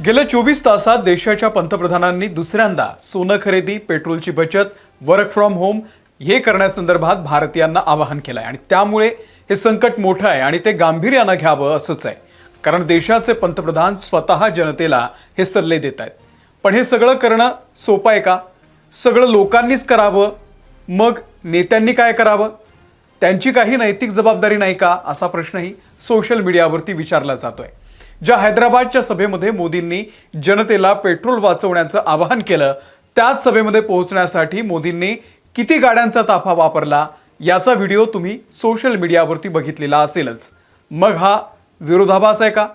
गेल्या 24 तासात देशाच्या पंतप्रधानांनी दुसऱ्यांदा सोनं खरेदी, पेट्रोलची बचत, वर्क फ्रॉम होम हे करण्यासंदर्भात भारतीयांना आवाहन केलं आहे आणि त्यामुळे हे संकट मोठं आहे आणि ते गांभीर्यानं घ्यावं असंच आहे. कारण देशाचे पंतप्रधान स्वतः जनतेला हे सल्ले देत आहेत. पण हे सगळं करणं सोपं आहे का? सगळं लोकांनीच करावं, मग नेत्यांनी काय करावं? त्यांची काही नैतिक जबाबदारी नाही का, असा प्रश्नही सोशल मीडियावरती विचारला जातोय. ज्या हैदराबादच्या सभेमध्ये मोदींनी जनतेला पेट्रोल वाचवण्याचं आवाहन केलं, त्याच सभेमध्ये पोहोचण्यासाठी मोदींनी किती गाड्यांचा ताफा वापरला याचा व्हिडिओ तुम्ही सोशल मीडियावरती बघितलेला असेलच. मग हा विरोधाभास आहे का?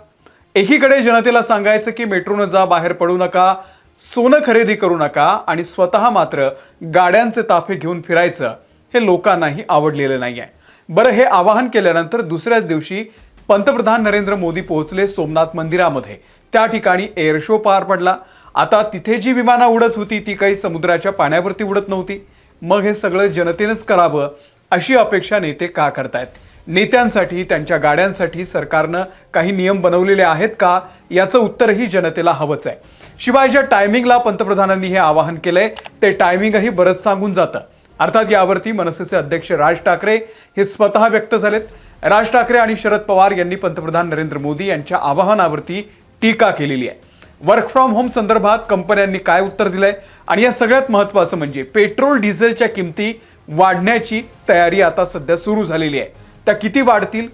एकीकडे जनतेला सांगायचं की मेट्रोनं जा, बाहेर पडू नका, सोनं खरेदी करू नका, आणि स्वतः मात्र गाड्यांचे ताफे घेऊन फिरायचं, हे लोकांनाही आवडलेलं नाही आहे. बरं, हे आवाहन केल्यानंतर दुसऱ्याच दिवशी पंतप्रधान नरेंद्र मोदी पोहोचले सोमनाथ मंदिरामध्ये. त्या ठिकाणी एअर शो पार पडला. आता तिथे जी विमानं उडत होती ती काही समुद्राच्या पाण्यावरती उडत नव्हती. मग हे सगळं जनतेनेच करावं अशी अपेक्षा नेते का करतायत? नेत्यांसाठी, त्यांच्या गाड्यांसाठी सरकारनं काही नियम बनवलेले आहेत का, याचं उत्तरही जनतेला हवंच आहे. शिवाय ज्या टायमिंगला पंतप्रधानांनी हे आवाहन केलंय ते टायमिंगही बरंच सांगून जातं. अर्थात यावरती मनसेचे अध्यक्ष राज ठाकरे हे स्वतः व्यक्त झालेत. राज ठाकरे आणि शरद पवार यांनी पंतप्रधान नरेंद्र मोदी यांच्या आवाहनावरती टीका केलेली आहे. वर्क फ्रॉम होम संदर्भात कंपन्यांनी काय उत्तर दिलंय, आणि या सगळ्यात महत्त्वाचं म्हणजे पेट्रोल डिझेलच्या किमती वाढण्याची तयारी आता सध्या सुरू झालेली आहे. त्या किती वाढतील?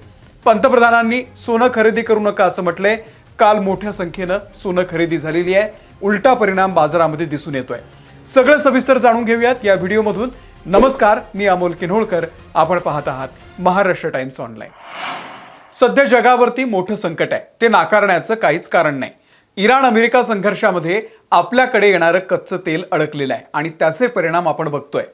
पंतप्रधानांनी सोनं खरेदी करू नका असं म्हटलंय. काल मोठ्या संख्येनं सोनं खरेदी झालेली आहे. उलटा परिणाम बाजारामध्ये दिसून येतोय. सगळं सविस्तर जाणून घेऊयात या व्हिडिओमधून. नमस्कार, मी अमोल किन्होळकर. आपण पाहत आहात महाराष्ट्र टाइम्स ऑनलाईन. सध्या जगावरती मोठं संकट आहे, ते नाकारण्याचं काहीच कारण नाही. इराण अमेरिका संघर्षामध्ये आपल्याकडे येणारं कच्चं तेल अडकलेलं आहे आणि त्याचे परिणाम आपण बघतोय.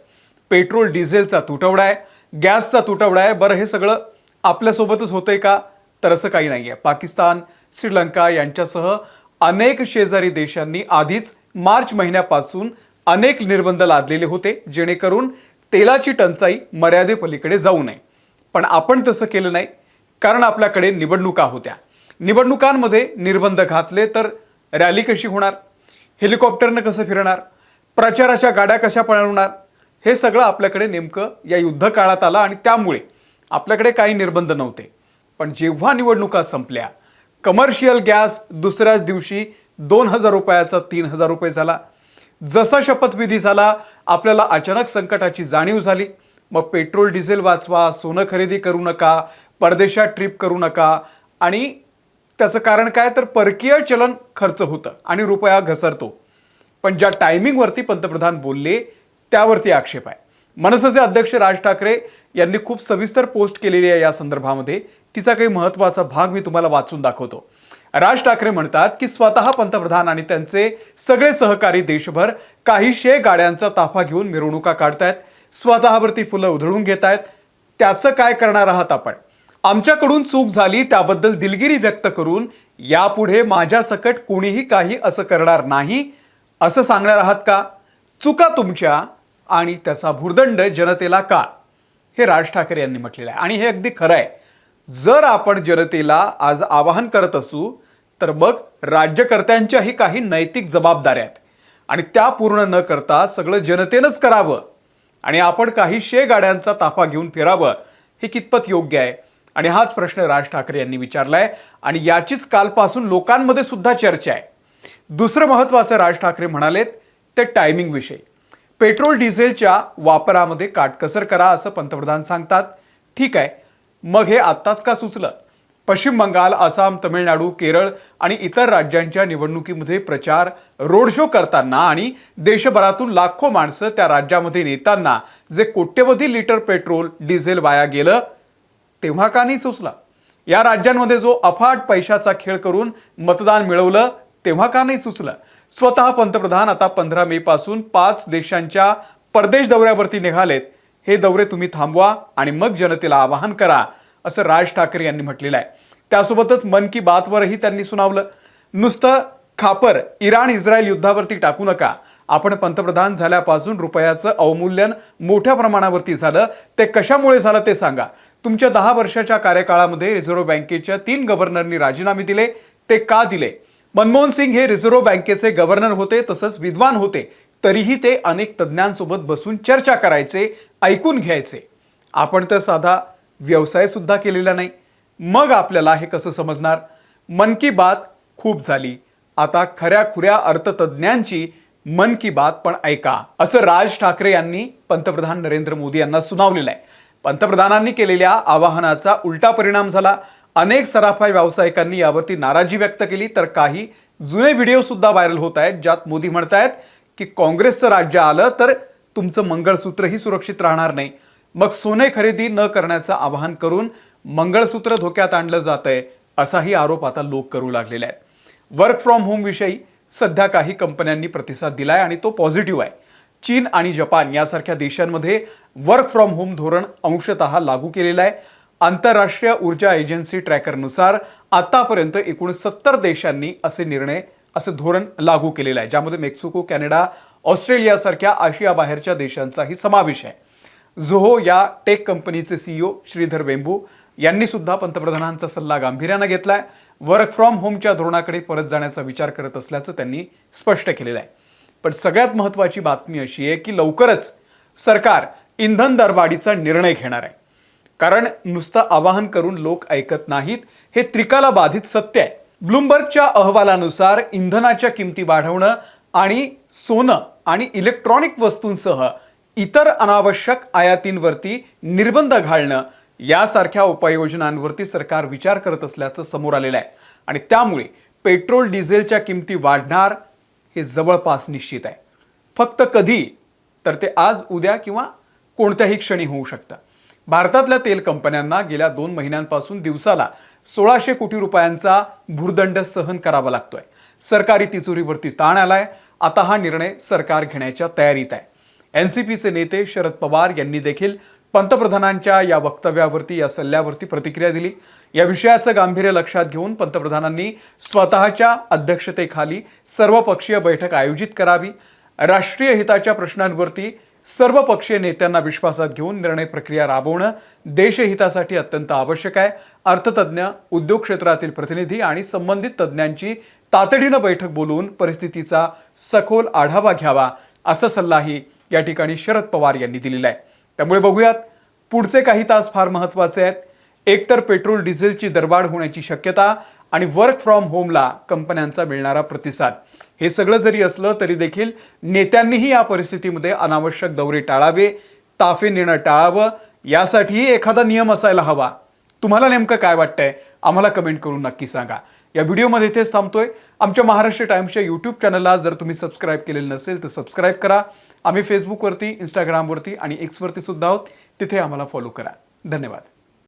पेट्रोल डिझेलचा तुटवडा आहे, गॅसचा तुटवडा आहे. बरं, हे सगळं आपल्यासोबतच होतंय का? तर असं काही नाही आहे. पाकिस्तान, श्रीलंका यांच्यासह अनेक शेजारी देशांनी आधीच मार्च महिन्यापासून अनेक निर्बंध लादलेले होते, जेणेकरून तेलाची टंचाई मर्यादेपलीकडे जाऊ नये. पण आपण तसं केलं नाही, कारण आपल्याकडे निवडणुका होत्या. निवडणुकांमध्ये निर्बंध घातले तर रॅली कशी होणार? हेलिकॉप्टरनं कसं फिरणार? प्रचाराच्या गाड्या कशा पळवणार? हे सगळं आपल्याकडे नेमकं या युद्ध काळात आलं आणि त्यामुळे आपल्याकडे काही निर्बंध नव्हते. पण जेव्हा निवडणुका संपल्या, कमर्शियल गॅस दुसऱ्याच दिवशी 2000 रुपयाचा 3000 रुपये झाला. जसा शपथविधी झाला, आपल्याला अचानक संकटाची जाणीव झाली. मग पेट्रोल डिझेल वाचवा, सोनं खरेदी करू नका, परदेशात ट्रिप करू नका. आणि त्याचं कारण काय? तर परकीय चलन खर्च होतं आणि रुपया घसरतो. पण ज्या टायमिंगवरती पंतप्रधान बोलले त्यावरती आक्षेप आहे. मनसेचे अध्यक्ष राज ठाकरे यांनी खूप सविस्तर पोस्ट केलेली आहे या संदर्भामध्ये. तिचा काही महत्त्वाचा भाग मी तुम्हाला वाचून दाखवतो. राज ठाकरे म्हणतात की स्वतः पंतप्रधान आणि त्यांचे सगळे सहकारी देशभर काहीशे गाड्यांचा ताफा घेऊन मिरवणुका काढतायत, स्वतःवरती फुलं उधळून घेत आहेत. त्याचं काय करणार आहात आपण? आमच्याकडून चूक झाली त्याबद्दल दिलगिरी व्यक्त करून यापुढे माझ्या सकट कोणीही काही असं करणार नाही असं सांगणार आहात का? चुका तुमच्या आणि त्याचा भुर्दंड जनतेला का? हे राज ठाकरे यांनी म्हटलेलं आहे. आणि हे अगदी खरं आहे. जर आपण जनतेला आज आवाहन करत असू तर मग राज्यकर्त्यांच्याही काही नैतिक जबाबदाऱ्या आहेत आणि त्या पूर्ण न करता सगळं जनतेनंच करावं आणि आपण काही शे गाड्यांचा ताफा घेऊन फिरावं, हे कितपत योग्य आहे? आणि हाच प्रश्न राज ठाकरे यांनी विचारलाय आणि याचीच कालपासून लोकांमध्ये सुद्धा चर्चा आहे. दुसरं महत्त्वाचं राज ठाकरे म्हणालेत ते टायमिंग विषयी. पेट्रोल डिझेलच्या वापरामध्ये काटकसर करा असं पंतप्रधान सांगतात. ठीक आहे, मग हे आत्ताच का सुचलं? पश्चिम बंगाल, आसाम, तमिळनाडू, केरळ आणि इतर राज्यांच्या निवडणुकीमध्ये प्रचार, रोड शो करताना आणि देशभरातून लाखो माणसं त्या राज्यामध्ये नेताना जे कोट्यवधी लिटर पेट्रोल डिझेल वाया गेलं, तेव्हा का नाही सुचला? या राज्यांमध्ये जो अफाट पैशाचा खेळ करून मतदान मिळवलं, तेव्हा का नाही सुचलं? स्वतः पंतप्रधान आता 15 मे पासून 5 देशांच्या परदेश दौऱ्यावरती निघालेत. हे दौरे तुम्ही थांबवा आणि मग जनतेला आवाहन करा असं राज ठाकरे यांनी म्हटलेलं आहे. त्यासोबतच मन की बातवरही त्यांनी सुनावलं. नुसतं खापर इराण इस्रायल युद्धावरती टाकू नका. आपण पंतप्रधान झाल्यापासून रुपयाचं अवमूल्यन मोठ्या प्रमाणावरती झालं, ते कशामुळे झालं ते सांगा. तुमच्या 10 वर्षाच्या कार्यकाळामध्ये रिझर्व्ह बँकेच्या 3 गव्हर्नरनी राजीनामे दिले, ते का दिले? मनमोहन सिंग हे रिझर्व्ह बँकेचे गव्हर्नर होते, तसंच विद्वान होते, तरीही ते अनेक तज्ज्ञांसोबत बसून चर्चा करायचे, ऐकून घ्यायचे. आपण तर साधा व्यवसाय सुद्धा केलेला नाही, मग आपल्याला हे कसं समजणार? मन की बात खूप झाली, आता खऱ्या खुऱ्या अर्थतज्ज्ञांची मन की बात पण ऐका, असं राज ठाकरे यांनी पंतप्रधान नरेंद्र मोदी यांना सुनावलेलं आहे. पंतप्रधानांनी केलेल्या आवाहनाचा उलटा परिणाम झाला. अनेक सराफा व्यावसायिकांनी यावरती नाराजी व्यक्त केली, तर काही जुने व्हिडिओ सुद्धा व्हायरल होत आहेत, ज्यात मोदी म्हणतायत की काँग्रेसचं राज्य आलं तर तुमचं मंगळसूत्रही सुरक्षित राहणार नाही. मग सोने खरेदी न करण्याचं आवाहन करून मंगळसूत्र धोक्यात आणलं जातंय, असाही आरोप आता लोक करू लागलेले आहेत. वर्क फ्रॉम होम विषयी सध्या काही कंपन्यांनी प्रतिसाद दिलाय आणि तो पॉझिटिव्ह आहे. चीन आणि जपान यासारख्या देशांमध्ये वर्क फ्रॉम होम धोरण अंशतः लागू केलेलं आहे. आंतरराष्ट्रीय ऊर्जा एजन्सी ट्रॅकरनुसार आतापर्यंत एकूण 70 देशांनी असे धोरण लागू केलेलं आहे, ज्यामध्ये मेक्सिको, कॅनडा, ऑस्ट्रेलियासारख्या आशिया बाहेरच्या देशांचाही समावेश आहे. झोहो या टेक कंपनीचे CEO श्रीधर वेंबू यांनी सुद्धा पंतप्रधानांचा सल्ला गांभीर्यानं घेतलाय. वर्क फ्रॉम होमच्या धोरणाकडे परत जाण्याचा विचार करत असल्याचं त्यांनी स्पष्ट केलेलं आहे. पण सगळ्यात महत्त्वाची बातमी अशी आहे की लवकरच सरकार इंधन दरवाढीचा निर्णय घेणार आहे. कारण नुसतं आवाहन करून लोक ऐकत नाहीत, हे त्रिकाला बाधित सत्य आहे. ब्लूमबर्गच्या अहवालानुसार इंधनाच्या किमती वाढवणं आणि सोनं आणि इलेक्ट्रॉनिक वस्तूंसह इतर अनावश्यक आयातींवरती निर्बंध घालणं यासारख्या उपाययोजनांवरती सरकार विचार करत असल्याचं समोर आलेलं आहे. आणि त्यामुळे पेट्रोल डिझेलच्या किमती वाढणार हे जवळपास निश्चित आहे. फक्त कधी, तर ते आज, उद्या किंवा कोणत्याही क्षणी होऊ शकतं. भारतातल्या तेल कंपन्यांना गेल्या 2 महिन्यांपासून दिवसाला 1600 कोटी रुपयांचा भूर्दंड सहन करावा लागतोय. सरकारी तिजोरीवरती ताण आलाय. आता हा निर्णय सरकार घेण्याच्या तयारीत आहे. NCPचे नेते शरद पवार यांनी देखील पंतप्रधानांच्या या वक्तव्यावरती, या सल्ल्यावरती प्रतिक्रिया दिली. या विषयाचं गांभीर्य लक्षात घेऊन पंतप्रधानांनी स्वतःच्या अध्यक्षतेखाली सर्वपक्षीय बैठक आयोजित करावी. राष्ट्रीय हिताच्या प्रश्नांवरती सर्वपक्षीय नेत्यांना विश्वासात घेऊन निर्णय प्रक्रिया राबवणं देशहितासाठी अत्यंत आवश्यक आहे. अर्थतज्ञ, उद्योग क्षेत्रातील प्रतिनिधी आणि संबंधित तज्ज्ञांची तातडीनं बैठक बोलवून परिस्थितीचा सखोल आढावा घ्यावा, असा सल्लाही या ठिकाणी शरद पवार यांनी दिलेला आहे. त्यामुळे बघूयात, पुढचे काही तास फार महत्त्वाचे आहेत. एकतर पेट्रोल डिझेलची दरवाढ होण्याची शक्यता आणि वर्क फ्रॉम होमला कंपन्यांचा मिळणारा प्रतिसाद, हे सगळं जरी असलं तरी देखील नेत्यांनीही या परिस्थितीमध्ये अनावश्यक दौरे टाळावे, ताफे नेणं टाळावं, यासाठीही एखादा नियम असायला हवा. तुम्हाला नेमकं काय वाटतंय? आम्हाला कमेंट करून नक्की सांगा. या व्हिडिओमध्ये इथेच थांबतोय. आमच्या महाराष्ट्र टाइम्सच्या यूट्यूब चॅनलला जर तुम्ही सबस्क्राईब केलेलं नसेल तर सबस्क्राईब करा. आम्ही फेसबुकवरती, इंस्टाग्रामवरती आणि एक्सवरती सुद्धा आहोत, तिथे आम्हाला फॉलो करा. धन्यवाद.